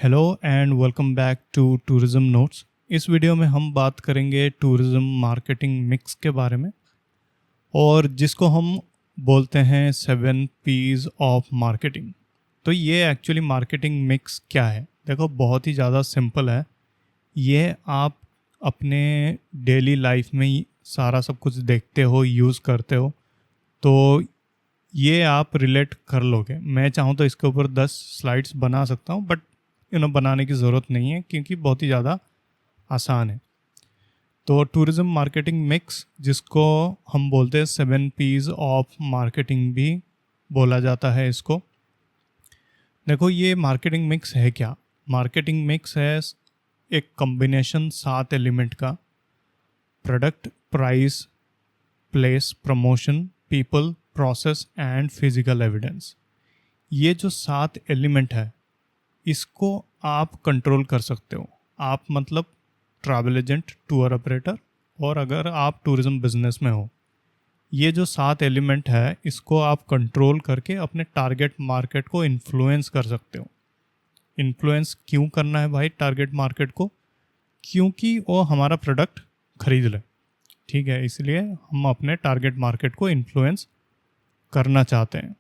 Hello and welcome back to tourism notes. इस video में हम बात करेंगे टूरिज्म मार्केटिंग मिक्स के बारे में, और जिसको हम बोलते हैं 7 P's ऑफ मार्केटिंग। तो ये एक्चुअली मार्केटिंग मिक्स क्या है? देखो, बहुत ही ज़्यादा सिंपल है। ये आप अपने डेली लाइफ में ही सारा सब कुछ देखते हो, यूज़ करते हो, तो ये आप रिलेट कर लोगे। मैं चाहूँ तो इसके ऊपर 10 स्लाइड्स बना सकता हूँ, बट बनाने की ज़रूरत नहीं है क्योंकि बहुत ही ज़्यादा आसान है। तो टूरिज्म मार्केटिंग मिक्स, जिसको हम बोलते हैं 7 P's ऑफ मार्केटिंग भी बोला जाता है इसको। देखो, ये मार्केटिंग मिक्स है क्या? मार्केटिंग मिक्स है एक कॉम्बिनेशन 7 एलिमेंट का: product, price, place, promotion, people, process and physical evidence. ये जो 7 एलिमेंट है, इसको आप कंट्रोल कर सकते हो। आप मतलब ट्रैवल एजेंट, टूर ऑपरेटर, और अगर आप टूरिज्म बिजनेस में हो, ये जो 7 एलिमेंट है, इसको आप कंट्रोल करके अपने टारगेट मार्केट को इन्फ्लुएंस कर सकते हो। इन्फ्लुएंस क्यों करना है भाई टारगेट मार्केट को? क्योंकि वो हमारा प्रोडक्ट खरीद ले, ठीक है। इसलिए हम अपने टारगेट मार्केट को इन्फ्लुएंस करना चाहते हैं।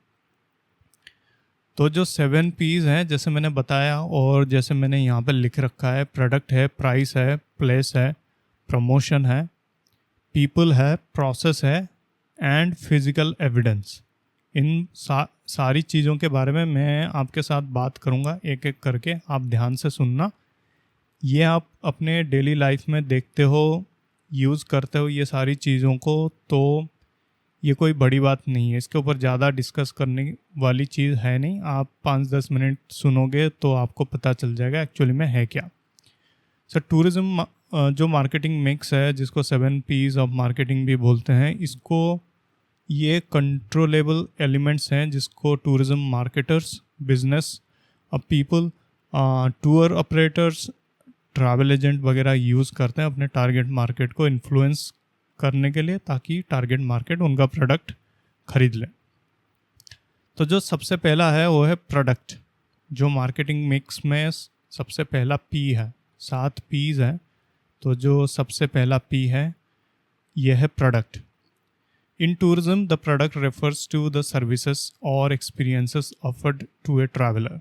तो जो 7 P's हैं, जैसे मैंने बताया और जैसे मैंने यहाँ पर लिख रखा है: प्रोडक्ट है, प्राइस है, प्लेस है, प्रमोशन है, पीपल है, प्रोसेस है एंड फिजिकल एविडेंस। इन सारी चीज़ों के बारे में मैं आपके साथ बात करूँगा एक एक करके, आप ध्यान से सुनना। ये आप अपने डेली लाइफ में देखते हो, यूज़ करते हो ये सारी चीज़ों को, तो ये कोई बड़ी बात नहीं है। इसके ऊपर ज़्यादा डिस्कस करने वाली चीज़ है नहीं। आप 5-10 मिनट सुनोगे तो आपको पता चल जाएगा एक्चुअली में है क्या। सर, टूरिज्म जो मार्केटिंग मिक्स है, जिसको 7 P's ऑफ मार्केटिंग भी बोलते हैं, इसको ये कंट्रोलेबल एलिमेंट्स हैं जिसको tourism marketers, business people, tour operators, travel agent वगैरह यूज़ करते हैं अपने टारगेट मार्केट को इन्फ्लुएंस करने के लिए, ताकि टारगेट मार्केट उनका प्रोडक्ट खरीद ले। तो जो सबसे पहला है वो है प्रोडक्ट। जो मार्केटिंग मिक्स में सबसे पहला P है, 7 P's हैं। तो जो सबसे पहला P है, यह है product. In tourism the product refers to the services और experiences offered to a traveller.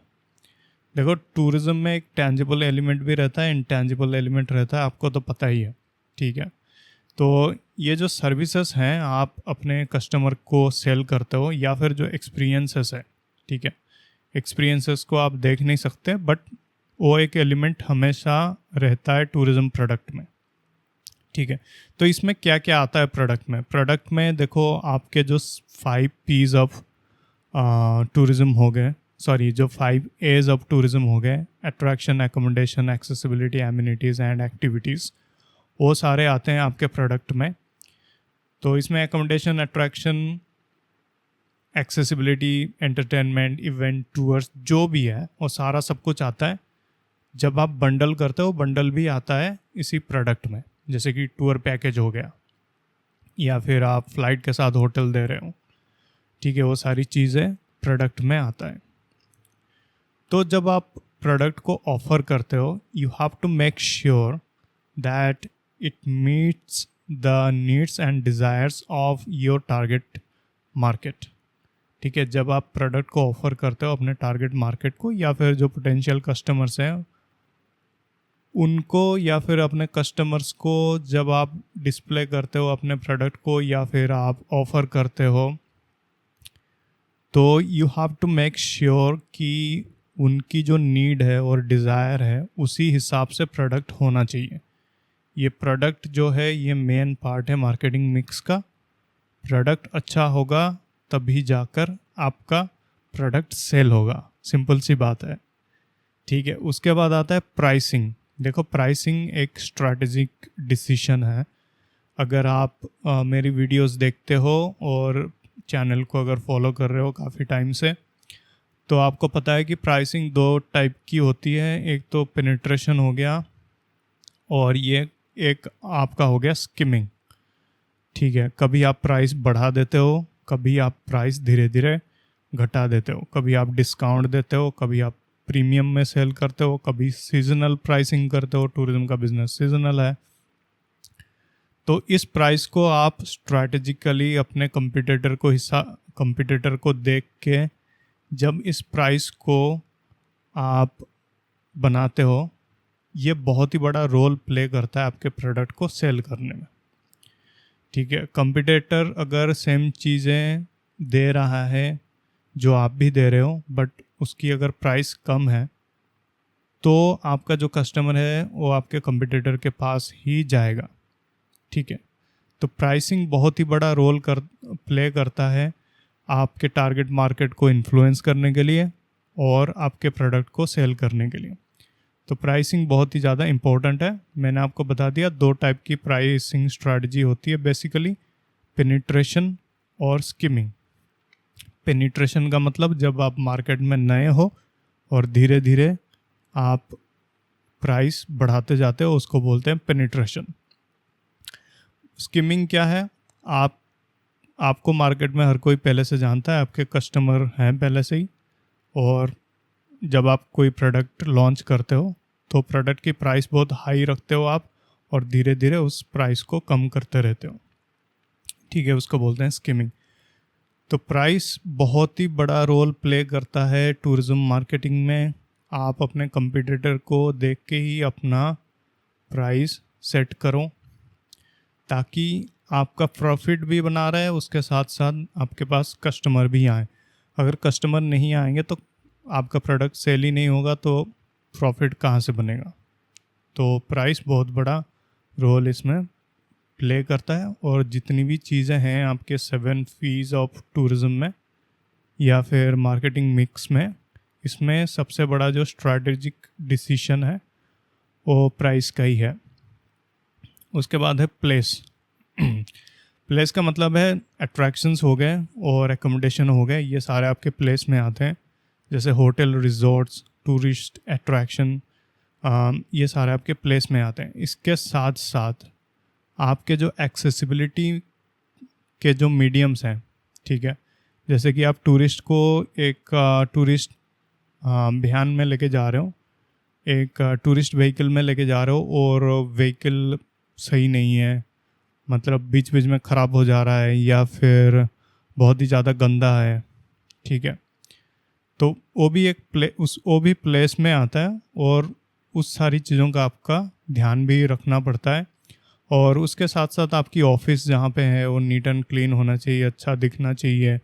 देखो, टूरिज्म में एक टेंजिबल एलिमेंट भी रहता है, इनटेंजिबल एलिमेंट रहता है, आपको तो पता ही है, ठीक है। तो ये जो सर्विसेज हैं, आप अपने कस्टमर को सेल करते हो, या फिर जो एक्सपीरियंसेस है, ठीक है। एक्सपीरियंसेस को आप देख नहीं सकते, बट वो एक एलिमेंट हमेशा रहता है टूरिज्म प्रोडक्ट में, ठीक है। तो इसमें क्या क्या आता है प्रोडक्ट में? प्रोडक्ट में देखो, आपके जो 5 P's ऑफ टूरिज्म हो गए, सॉरी, जो 5 A's ऑफ टूरिज्म हो गए: attraction, accommodation, accessibility, amenities and activities, वो सारे आते हैं आपके प्रोडक्ट में। तो इसमें accommodation, attraction, accessibility, entertainment, event, tours, जो भी है वो सारा सब कुछ आता है। जब आप बंडल करते हो, बंडल भी आता है इसी प्रोडक्ट में, जैसे कि टूर पैकेज हो गया, या फिर आप फ्लाइट के साथ होटल दे रहे हो, ठीक है। वो सारी चीज़ें प्रोडक्ट में आता है। तो जब आप प्रोडक्ट को ऑफर करते हो, you have to make sure that it meets the needs and desires of your target market, ठीक है। जब आप प्रोडक्ट को ऑफर करते हो अपने टारगेट मार्केट को, या फिर जो पोटेंशियल कस्टमर्स हैं उनको, या फिर अपने कस्टमर्स को, जब आप डिस्प्ले करते हो अपने प्रोडक्ट को या फिर आप ऑफर करते हो, तो you have to make sure कि उनकी जो नीड है और डिज़ायर है, उसी हिसाब से प्रोडक्ट होना चाहिए। ये प्रोडक्ट जो है, ये मेन पार्ट है मार्केटिंग मिक्स का। प्रोडक्ट अच्छा होगा तभी जाकर आपका प्रोडक्ट सेल होगा, सिंपल सी बात है, ठीक है। उसके बाद आता है प्राइसिंग। देखो, प्राइसिंग एक स्ट्रैटेजिक डिसीजन है। अगर आप मेरी वीडियोस देखते हो और चैनल को अगर फॉलो कर रहे हो काफ़ी टाइम से, तो आपको पता है कि प्राइसिंग 2 टाइप की होती है। एक तो पेनिट्रेशन हो गया, और ये एक आपका हो गया स्किमिंग, ठीक है। कभी आप प्राइस बढ़ा देते हो, कभी आप प्राइस धीरे धीरे घटा देते हो, कभी आप डिस्काउंट देते हो, कभी आप प्रीमियम में सेल करते हो, कभी सीजनल प्राइसिंग करते हो, टूरिज्म का बिजनेस सीजनल है। तो इस प्राइस को आप स्ट्रैटेजिकली अपने कंपटीटर को देख के जब इस प्राइस को आप बनाते हो, ये बहुत ही बड़ा रोल प्ले करता है आपके प्रोडक्ट को सेल करने में। ठीक है, कंपटीटर अगर सेम चीज़ें दे रहा है जो आप भी दे रहे हो, बट उसकी अगर प्राइस कम है, तो आपका जो कस्टमर है वो आपके कंपटीटर के पास ही जाएगा। ठीक है, तो प्राइसिंग बहुत ही बड़ा रोल प्ले करता है आपके टारगेट मार्केट को इन्फ्लुएंस करने के लिए और आपके प्रोडक्ट को सेल करने के लिए। तो प्राइसिंग बहुत ही ज़्यादा इम्पोर्टेंट है। मैंने आपको बता दिया 2 टाइप की प्राइसिंग स्ट्रैटेजी होती है बेसिकली, पेनिट्रेशन और स्किमिंग। पेनिट्रेशन का मतलब जब आप मार्केट में नए हो और धीरे धीरे आप प्राइस बढ़ाते जाते हो, उसको बोलते हैं पेनिट्रेशन। स्किमिंग क्या है? आपको मार्केट में हर कोई पहले से जानता है, आपके कस्टमर हैं पहले से ही, और जब आप कोई प्रोडक्ट लॉन्च करते हो तो प्रोडक्ट की प्राइस बहुत हाई रखते हो आप, और धीरे धीरे उस प्राइस को कम करते रहते हो। ठीक है, उसको बोलते हैं स्किमिंग। तो प्राइस बहुत ही बड़ा रोल प्ले करता है टूरिज्म मार्केटिंग में। आप अपने कंपटीटर को देख के ही अपना प्राइस सेट करो, ताकि आपका प्रॉफिट भी बना रहे, उसके साथ साथ आपके पास कस्टमर भी आए। अगर कस्टमर नहीं आएंगे तो आपका प्रोडक्ट सेल ही नहीं होगा, तो प्रॉफिट कहाँ से बनेगा। तो प्राइस बहुत बड़ा रोल इसमें प्ले करता है। और जितनी भी चीज़ें हैं आपके 7 P's ऑफ टूरिज्म में या फिर मार्केटिंग मिक्स में, इसमें सबसे बड़ा जो स्ट्रैटेजिक डिसीजन है वो प्राइस का ही है। उसके बाद है प्लेस। प्लेस का मतलब है अट्रैक्शंस हो गए और एकोमोडेशन हो गए, ये सारे आपके प्लेस में आते हैं। जैसे होटल, रिजॉर्ट्स, टूरिस्ट अट्रैक्शन, ये सारे आपके प्लेस में आते हैं। इसके साथ साथ आपके जो एक्सेसिबिलिटी के जो मीडियम्स हैं, ठीक है, जैसे कि आप टूरिस्ट को एक टूरिस्ट व्यान में लेके जा रहे हो, एक टूरिस्ट व्हीकल में लेके जा रहे हो और व्हीकल सही नहीं है, मतलब बीच बीच में ख़राब हो जा रहा है या फिर बहुत ही ज़्यादा गंदा है। ठीक है, तो वो भी प्लेस में आता है, और उस सारी चीज़ों का आपका ध्यान भी रखना पड़ता है। और उसके साथ साथ आपकी ऑफिस जहाँ पे है वो नीट एंड क्लीन होना चाहिए, अच्छा दिखना चाहिए,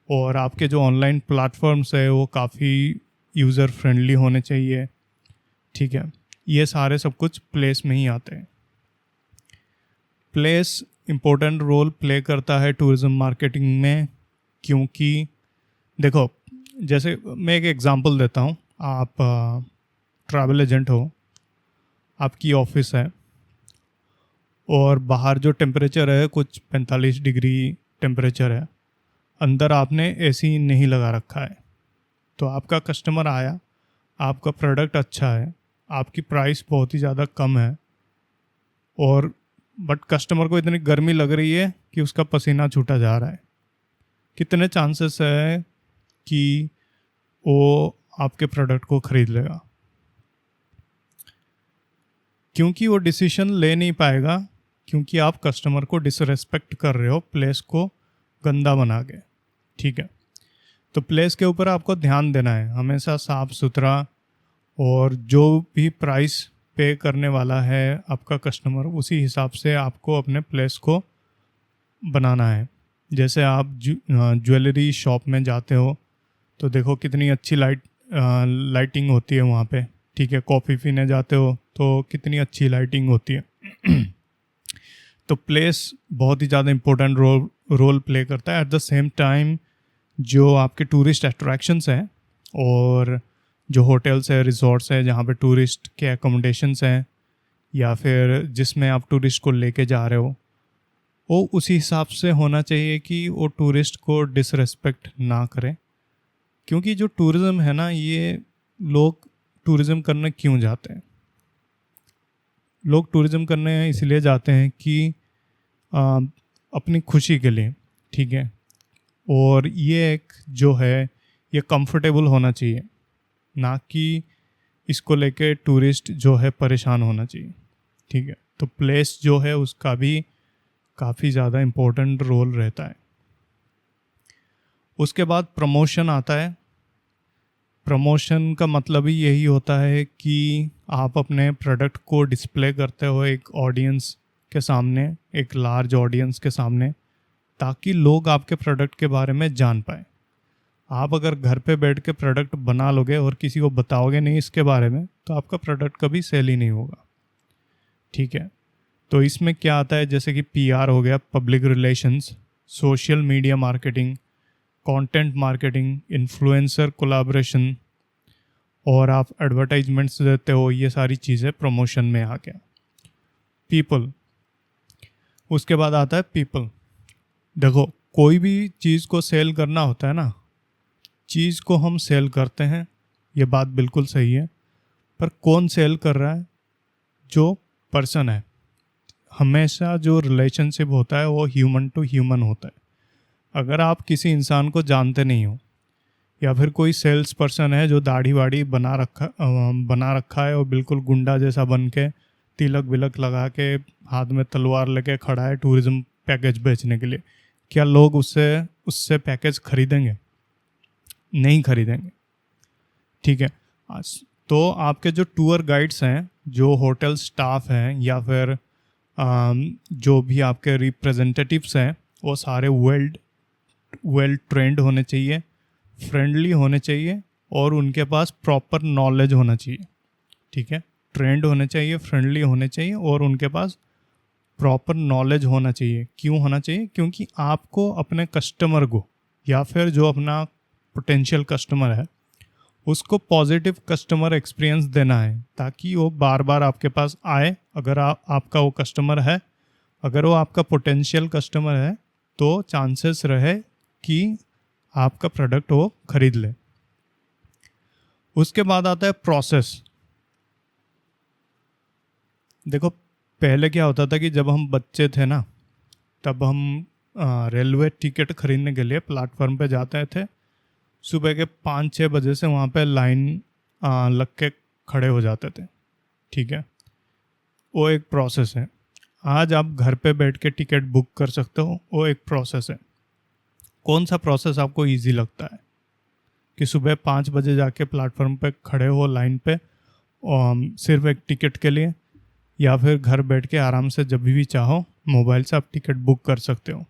और आपके जो ऑनलाइन प्लेटफॉर्म्स है वो काफ़ी यूज़र फ्रेंडली होने चाहिए। ठीक है, ये सारे सब कुछ प्लेस में ही आते हैं। प्लेस इम्पोर्टेंट रोल प्ले करता है टूरिज्म मार्केटिंग में, क्योंकि देखो, जैसे मैं एक एग्जांपल देता हूँ। आप ट्रैवल एजेंट हो, आपकी ऑफिस है, और बाहर जो टेम्परेचर है कुछ 45 डिग्री टेम्परेचर है, अंदर आपने एसी नहीं लगा रखा है। तो आपका कस्टमर आया, आपका प्रोडक्ट अच्छा है, आपकी प्राइस बहुत ही ज़्यादा कम है, और बट कस्टमर को इतनी गर्मी लग रही है कि उसका पसीना छूटा जा रहा है। कितने चांसेस है कि वो आपके प्रोडक्ट को ख़रीद लेगा? क्योंकि वो डिसीजन ले नहीं पाएगा, क्योंकि आप कस्टमर को डिसरेस्पेक्ट कर रहे हो प्लेस को गंदा बना के। ठीक है, तो प्लेस के ऊपर आपको ध्यान देना है, हमेशा साफ़ सुथरा, और जो भी प्राइस पे करने वाला है आपका कस्टमर, उसी हिसाब से आपको अपने प्लेस को बनाना है। जैसे आप ज्वेलरी शॉप में जाते हो तो देखो कितनी अच्छी लाइटिंग होती है वहाँ पे। ठीक है, कॉफ़ी पीने जाते हो तो कितनी अच्छी लाइटिंग होती है। तो प्लेस बहुत ही ज़्यादा इम्पोर्टेंट रोल प्ले करता है। एट द सेम टाइम जो आपके टूरिस्ट अट्रैक्शंस हैं और जो होटल्स है, रिजॉर्ट्स है, जहाँ पे टूरिस्ट के एकोमोडेशंस हैं, या फिर जिसमें आप टूरिस्ट को लेके जा रहे हो, वो उसी हिसाब से होना चाहिए कि वो टूरिस्ट को डिसरेस्पेक्ट ना करें। क्योंकि जो टूरिज़्म है ना, ये लोग टूरिज़्म करने क्यों जाते हैं? लोग टूरिज़्म करने इसलिए जाते हैं कि अपनी खुशी के लिए। ठीक है, और ये एक जो है ये कंफर्टेबल होना चाहिए। ना कि इसको लेके टूरिस्ट जो है परेशान होना चाहिए। ठीक है, तो प्लेस जो है उसका भी काफ़ी ज़्यादा इम्पोर्टेंट रोल रहता है। उसके बाद प्रमोशन आता है। प्रमोशन का मतलब ही यही होता है कि आप अपने प्रोडक्ट को डिस्प्ले करते हो एक ऑडियंस के सामने, एक लार्ज ऑडियंस के सामने, ताकि लोग आपके प्रोडक्ट के बारे में जान पाए। आप अगर घर पे बैठ के प्रोडक्ट बना लोगे और किसी को बताओगे नहीं इसके बारे में, तो आपका प्रोडक्ट कभी सेल ही नहीं होगा। ठीक है, तो इसमें क्या आता है, जैसे कि पीआर हो गया, public relations, social media marketing, content marketing, influencer collaboration, और आप एडवर्टाइजमेंट्स देते हो, ये सारी चीज़ें प्रमोशन में आ गया। पीपल, उसके बाद आता है पीपल। देखो, कोई भी चीज़ को सेल करना होता है ना, चीज़ को हम सेल करते हैं, ये बात बिल्कुल सही है, पर कौन सेल कर रहा है? जो पर्सन है। हमेशा जो रिलेशनशिप होता है वो ह्यूमन टू ह्यूमन होता है। अगर आप किसी इंसान को जानते नहीं हो, या फिर कोई सेल्स पर्सन है जो दाढ़ी वाड़ी बना रखा है और बिल्कुल गुंडा जैसा बन के, तिलक विलक लगा के, हाथ में तलवार लेके खड़ा है टूरिज्म पैकेज बेचने के लिए, क्या लोग उससे पैकेज खरीदेंगे? नहीं खरीदेंगे। ठीक है, तो आपके जो टूर गाइड्स हैं, जो होटल स्टाफ हैं, या फिर जो भी आपके रिप्रेजेंटेटिव्स हैं, वो सारे वेल ट्रेंड होने चाहिए, फ्रेंडली होने चाहिए, और उनके पास प्रॉपर नॉलेज होना चाहिए। ठीक है, ट्रेंड होने चाहिए, फ्रेंडली होने चाहिए, और उनके पास प्रॉपर नॉलेज होना चाहिए। क्यों होना चाहिए? क्योंकि आपको अपने कस्टमर को, या फिर जो अपना पोटेंशियल कस्टमर है, उसको पॉजिटिव कस्टमर एक्सपीरियंस देना है, ताकि वो बार बार आपके पास आए। अगर आपका वो कस्टमर है, अगर वो आपका पोटेंशियल कस्टमर है, तो चांसेस रहे कि आपका प्रोडक्ट वो खरीद ले। उसके बाद आता है प्रोसेस। देखो, पहले क्या होता था कि जब हम बच्चे थे ना, तब हम रेलवे टिकट खरीदने के लिए प्लेटफॉर्म पे जाते थे। सुबह के 5-6 बजे से वहाँ पे लाइन लग के खड़े हो जाते थे। ठीक है, वो एक प्रोसेस है। आज आप घर पे बैठ के टिकट बुक कर सकते हो, वो एक प्रोसेस है। कौन सा प्रोसेस आपको इजी लगता है? कि सुबह 5 बजे जाके प्लेटफॉर्म पे खड़े हो लाइन पे सिर्फ एक टिकट के लिए, या फिर घर बैठ के आराम से जब भी चाहो मोबाइल से आप टिकट बुक कर सकते हो?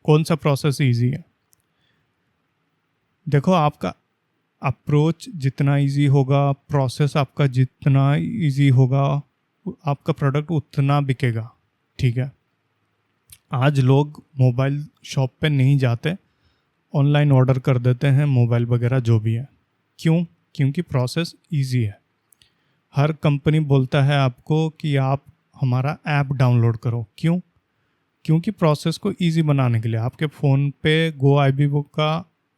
कौन सा प्रोसेस इजी है? देखो, आपका अप्रोच जितना इजी होगा, प्रोसेस आपका जितना इजी होगा, आपका प्रोडक्ट उतना बिकेगा। ठीक है, आज लोग मोबाइल शॉप पे नहीं जाते, ऑनलाइन ऑर्डर कर देते हैं मोबाइल वगैरह जो भी है। क्यों? क्योंकि प्रोसेस इजी है। हर कंपनी बोलता है आपको कि आप हमारा ऐप डाउनलोड करो। क्यों? क्योंकि प्रोसेस को इजी बनाने के लिए। आपके फ़ोन पे गो IBBO का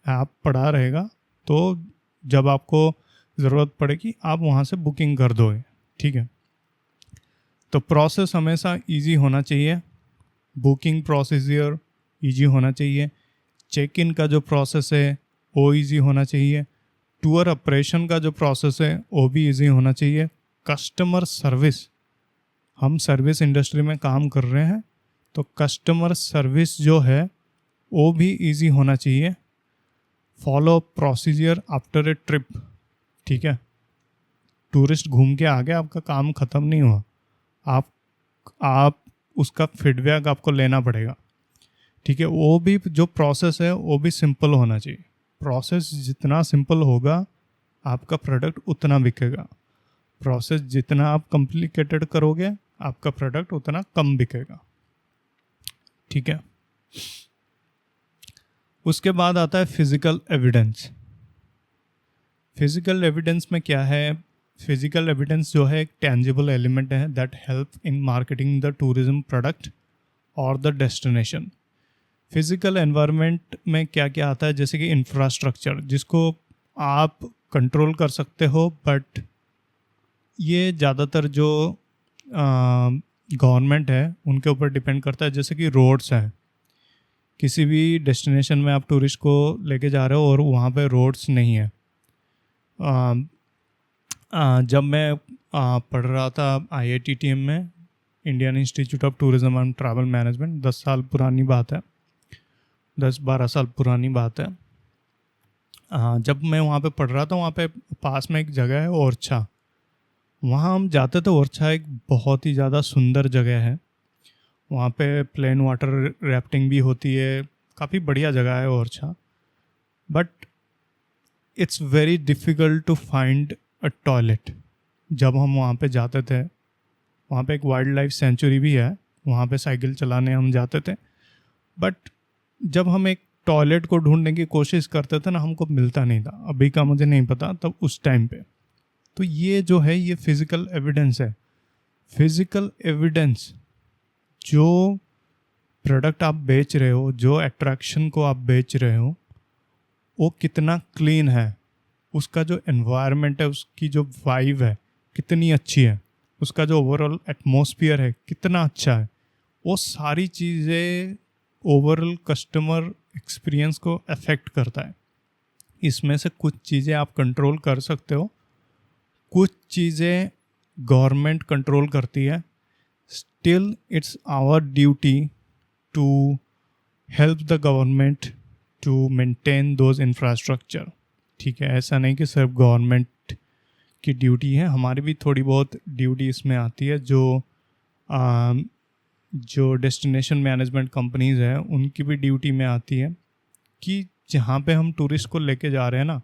ऐप पड़ा रहेगा, तो जब आपको ज़रूरत पड़ेगी आप वहाँ से बुकिंग कर दोगे। ठीक है, तो प्रोसेस हमेशा इजी होना चाहिए। बुकिंग प्रोसीजर इजी होना चाहिए। चेक इन का जो प्रोसेस है वो इजी होना चाहिए। टूर ऑपरेशन का जो प्रोसेस है वो भी इजी होना चाहिए। कस्टमर सर्विस, हम सर्विस इंडस्ट्री में काम कर रहे हैं, तो कस्टमर सर्विस जो है वो भी इजी होना चाहिए। Follow procedure after a trip. ठीक है, टूरिस्ट घूम के आ गया, आपका काम ख़त्म नहीं हुआ। आप उसका फीडबैक आपको लेना पड़ेगा। ठीक है, वो भी जो प्रोसेस है वो भी सिंपल होना चाहिए। प्रोसेस जितना सिंपल होगा आपका प्रोडक्ट उतना बिकेगा। प्रोसेस जितना आप कॉम्प्लिकेटेड करोगे आपका प्रोडक्ट उतना कम बिकेगा। ठीक है, उसके बाद आता है फिजिकल एविडेंस। फिजिकल एविडेंस में क्या है? फिजिकल एविडेंस जो है एक टेंजिबल एलिमेंट है that help in marketing the tourism product और द डेस्टिनेशन। फिजिकल एनवायरनमेंट में क्या क्या आता है? जैसे कि इंफ्रास्ट्रक्चर, जिसको आप कंट्रोल कर सकते हो, बट ये ज़्यादातर जो गवर्नमेंट है उनके ऊपर डिपेंड करता है। जैसे कि रोड्स हैं, किसी भी डेस्टिनेशन में आप टूरिस्ट को लेके जा रहे हो और वहाँ पे रोड्स नहीं है, जब मैं पढ़ रहा था IITTM में, Indian institute of tourism and travel management, 10 साल पुरानी बात है, 10-12 साल पुरानी बात है। जब मैं वहाँ पे पढ़ रहा था, वहाँ पे पास में एक जगह है ओरछा, वहाँ हम जाते थे। ओरछा एक बहुत ही ज़्यादा सुंदर जगह है, वहाँ पे प्लेन वाटर राफ्टिंग भी होती है, काफ़ी बढ़िया जगह है Orchha. But it's very difficult to find a toilet. जब हम वहाँ पे जाते थे, वहाँ पे एक वाइल्ड लाइफ सेंचुरी भी है, वहाँ पे साइकिल चलाने हम जाते थे। बट जब हम एक टॉयलेट को ढूंढने की कोशिश करते थे ना, हमको मिलता नहीं था। अभी का मुझे नहीं पता, तब उस टाइम पे। तो ये जो है, ये फिज़िकल एविडेंस है। फिज़िकल एविडेंस, जो प्रोडक्ट आप बेच रहे हो, जो अट्रैक्शन को आप बेच रहे हो, वो कितना क्लीन है, उसका जो एनवायरनमेंट है, उसकी जो वाइब है कितनी अच्छी है, उसका जो ओवरऑल एटमॉस्फेयर है कितना अच्छा है, वो सारी चीज़ें ओवरऑल कस्टमर एक्सपीरियंस को अफेक्ट करता है। इसमें से कुछ चीज़ें आप कंट्रोल कर सकते हो, कुछ चीज़ें गवर्नमेंट कंट्रोल करती है। Still it's our duty to help the government to maintain those infrastructure. ठीक है, ऐसा नहीं कि सिर्फ गवर्नमेंट की ड्यूटी है, हमारी भी थोड़ी बहुत ड्यूटी इसमें आती है। जो डेस्टिनेशन मैनेजमेंट कंपनीज़ है, उनकी भी ड्यूटी में आती है कि जहाँ पे हम टूरिस्ट को लेके जा रहे हैं ना,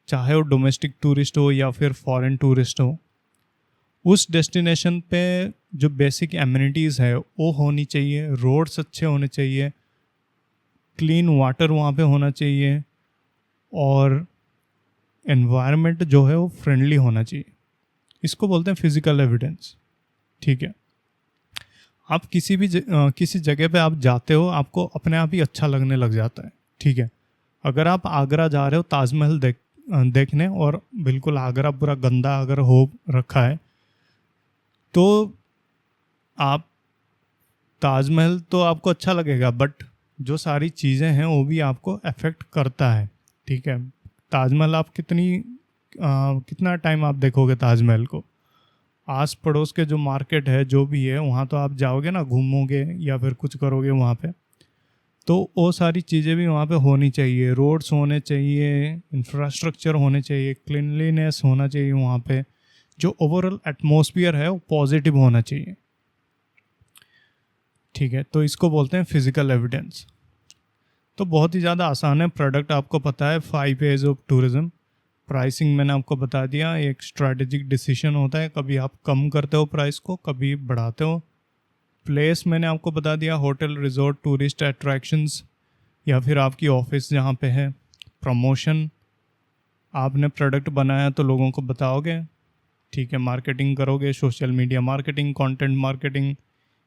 चाहे वो डोमेस्टिक टूरिस्ट हो या फिर फॉरेन टूरिस्ट हो, उस डेस्टिनेशन पे जो बेसिक एमिनिटीज़ है वो होनी चाहिए, रोड्स अच्छे होने चाहिए, क्लीन वाटर वहाँ पे होना चाहिए, और एनवायरनमेंट जो है वो फ्रेंडली होना चाहिए। इसको बोलते हैं फिज़िकल एविडेंस। ठीक है, आप किसी जगह पे आप जाते हो, आपको अपने आप ही अच्छा लगने लग जाता है। ठीक है, अगर आप आगरा जा रहे हो ताजमहल देखने, और बिल्कुल आगरा पूरा गंदा अगर हो रखा है, तो आप ताजमहल तो आपको अच्छा लगेगा, बट जो सारी चीज़ें हैं वो भी आपको अफेक्ट करता है। ठीक है, ताजमहल आप कितना टाइम आप देखोगे ताजमहल को? आस पड़ोस के जो मार्केट है, जो भी है, वहाँ तो आप जाओगे ना, घूमोगे या फिर कुछ करोगे वहाँ पे, तो वो सारी चीज़ें भी वहाँ पे होनी चाहिए। रोड्स होने चाहिए, इंफ्रास्ट्रक्चर होने चाहिए, क्लीनलीनेस होना चाहिए वहाँ पे, जो ओवरऑल एटमॉस्फेयर है वो पॉजिटिव होना चाहिए। ठीक है, तो इसको बोलते हैं फिज़िकल एविडेंस। तो बहुत ही ज़्यादा आसान है। प्रोडक्ट आपको पता है, 5 A's ऑफ टूरिज्म। प्राइसिंग मैंने आपको बता दिया, एक स्ट्रैटेजिक डिसीजन होता है, कभी आप कम करते हो प्राइस को, कभी बढ़ाते हो। प्लेस मैंने आपको बता दिया, होटल, रिजॉर्ट, टूरिस्ट अट्रैक्शंस, या फिर आपकी ऑफिस जहाँ पे है। प्रमोशन, आपने प्रोडक्ट बनाया तो लोगों को बताओगे। ठीक है, मार्केटिंग करोगे, social media marketing, content marketing,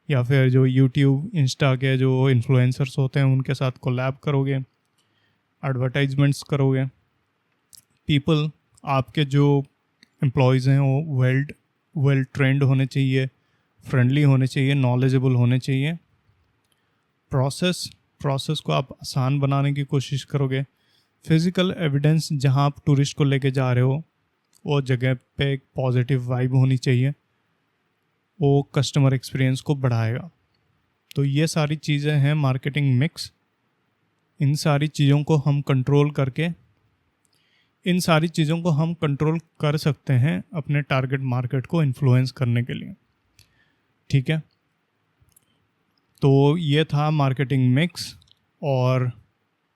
या फिर जो यूट्यूब, इंस्टा के जो इन्फ्लुएंसर्स होते हैं उनके साथ कोलैब करोगे, एडवर्टाइजमेंट्स करोगे। पीपल, आपके जो एम्प्लॉयज़ हैं वो वेल ट्रेंड होने चाहिए, फ्रेंडली होने चाहिए, नॉलेजेबल होने चाहिए। प्रोसेस को आप आसान बनाने की कोशिश करोगे। फिज़िकल एविडेंस, जहां आप टूरिस्ट को लेके जा रहे हो, वो जगह पे एक पॉजिटिव वाइब होनी चाहिए, वो कस्टमर एक्सपीरियंस को बढ़ाएगा। तो ये सारी चीज़ें हैं मार्केटिंग मिक्स। इन सारी चीज़ों को हम कंट्रोल कर सकते हैं अपने टारगेट मार्केट को इन्फ्लुएंस करने के लिए। ठीक है, तो ये था मार्केटिंग मिक्स, और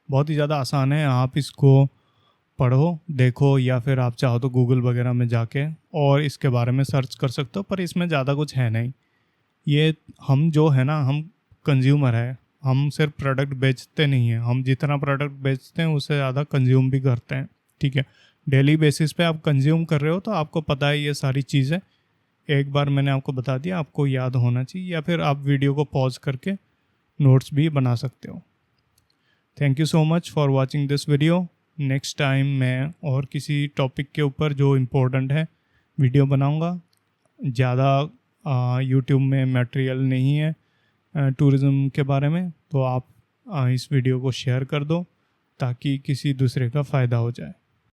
बहुत ही ज़्यादा आसान है। आप इसको पढ़ो, देखो, या फिर आप चाहो तो गूगल वगैरह में जाके और इसके बारे में सर्च कर सकते हो, पर इसमें ज़्यादा कुछ है नहीं। ये हम जो है ना, हम कंज्यूमर है, हम सिर्फ प्रोडक्ट बेचते नहीं हैं, हम जितना प्रोडक्ट बेचते हैं उससे ज़्यादा कंज्यूम भी करते हैं। ठीक है, डेली बेसिस पे आप कंज्यूम कर रहे हो, तो आपको पता है ये सारी चीज़ें। एक बार मैंने आपको बता दिया, आपको याद होना चाहिए, या फिर आप वीडियो को पॉज करके नोट्स भी बना सकते हो। Thank you so much for watching this video. Next time मैं और किसी टॉपिक के ऊपर जो इम्पोर्टेंट है वीडियो बनाऊंगा। ज़्यादा यूट्यूब में मटेरियल नहीं है टूरिज़्म के बारे में, तो आप इस वीडियो को शेयर कर दो ताकि किसी दूसरे का फ़ायदा हो जाए।